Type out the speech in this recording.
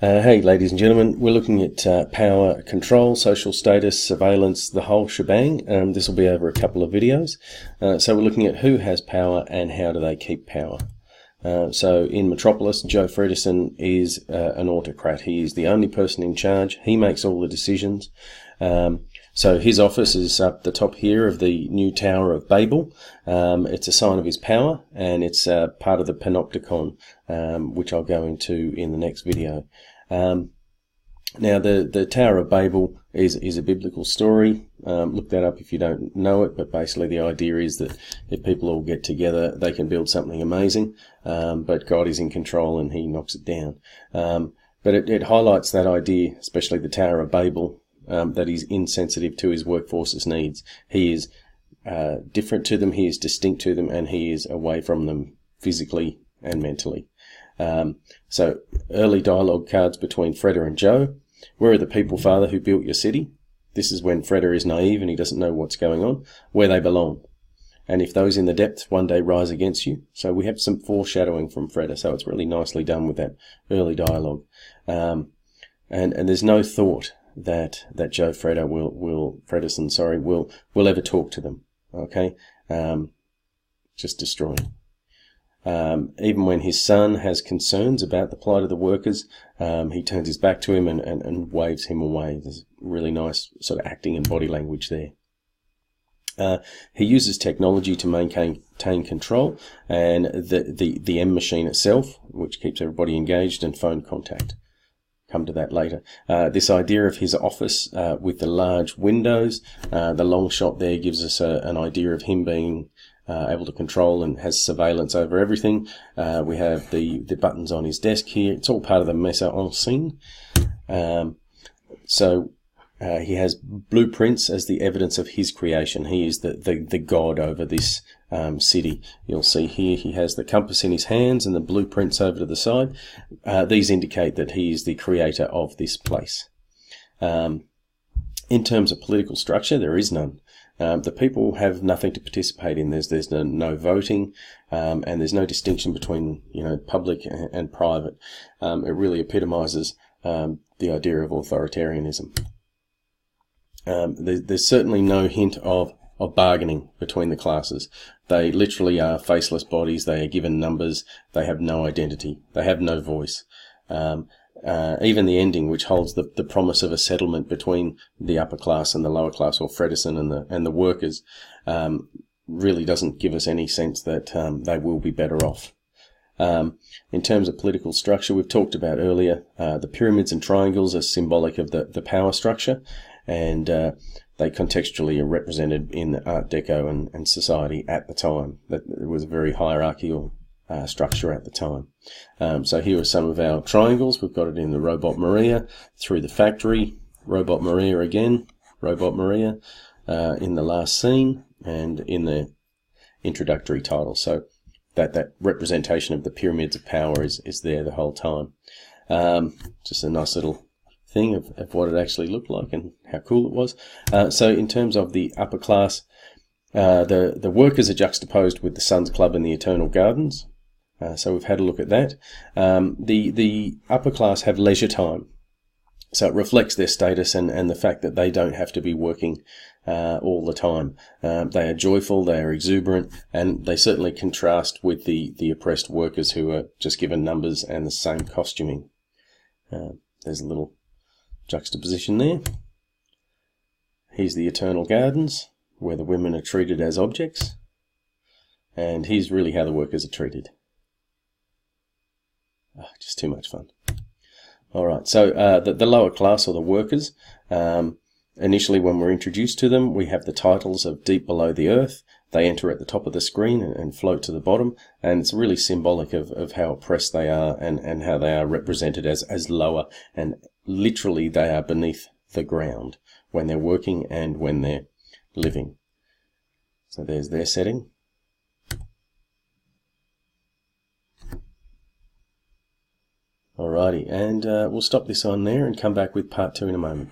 Hey ladies and gentlemen, we're looking at power control, social status, surveillance, the whole shebang. This will be over a couple of videos. So we're looking at who has power and how do they keep power. So in Metropolis, Joh Frederson is an autocrat. He is the only person in charge. He makes all the decisions. So his office is up the top here of the new Tower of Babel. It's a sign of his power, and it's part of the panopticon, which I'll go into in the next video. Now the Tower of Babel is a biblical story. Look that up if you don't know it, but basically the idea is that if people all get together, they can build something amazing, but God is in control and he knocks it down. But it highlights that idea, especially the Tower of Babel, that he's insensitive to his workforce's needs. He is different to them, he is distinct to them, and he is away from them physically and mentally. So early dialogue cards between Freda and Joh. Where are the people, Father, who built your city? This is when Freda is naive and he doesn't know what's going on. Where they belong. And if those in the depths one day rise against you. So we have some foreshadowing from Freda, so it's really nicely done with that early dialogue. And there's no thought that Joh Frederson will ever talk to them. Okay? Just destroying. Even when his son has concerns about the plight of the workers, he turns his back to him and waves him away. There's really nice sort of acting and body language there. He uses technology to maintain control, and the M machine itself, which keeps everybody engaged, and phone contact. Come to that later. This idea of his office with the large windows, the long shot there gives us an idea of him being able to control and has surveillance over everything. We have the buttons on his desk here. It's all part of the mise en scene. So he has blueprints as the evidence of his creation. He is the god over this city. You'll see here he has the compass in his hands and the blueprints over to the side. These indicate that he is the creator of this place. In terms of political structure, there is none. The people have nothing to participate in. There's no voting, and there's no distinction between public and private. It really epitomizes the idea of authoritarianism. There's certainly no hint of bargaining between the classes. They literally are faceless bodies. They are given numbers. They have no identity. They have no voice. Even the ending, which holds the promise of a settlement between the upper class and the lower class, or Frederson and the workers, really doesn't give us any sense that they will be better off. In terms of political structure, we've talked about earlier, the pyramids and triangles are symbolic of the power structure, and they contextually are represented in Art Deco and society at the time. That it was a very hierarchical structure at the time. So here are some of our triangles. We've got it in the Robot Maria, through the factory, Robot Maria again, Robot Maria, in the last scene, and in the introductory title. So that representation of the pyramids of power is there the whole time. Just a nice little thing of what it actually looked like and how cool it was. So in terms of the upper class, the workers are juxtaposed with the Sun's Club and the Eternal Gardens. So we've had a look at that. The upper class have leisure time. So it reflects their status and the fact that they don't have to be working all the time. They are joyful, they are exuberant, and they certainly contrast with the oppressed workers who are just given numbers and the same costuming. There's a little juxtaposition there. Here's the Eternal Gardens, where the women are treated as objects. And here's really how the workers are treated. Just too much fun. Alright, so the lower class, or the workers, initially when we're introduced to them, we have the titles of Deep Below the Earth. They enter at the top of the screen and float to the bottom, and it's really symbolic of how oppressed they are and how they are represented as lower, and literally they are beneath the ground when they're working and when they're living. So there's their setting. Alrighty, and we'll stop this on there and come back with part 2 in a moment.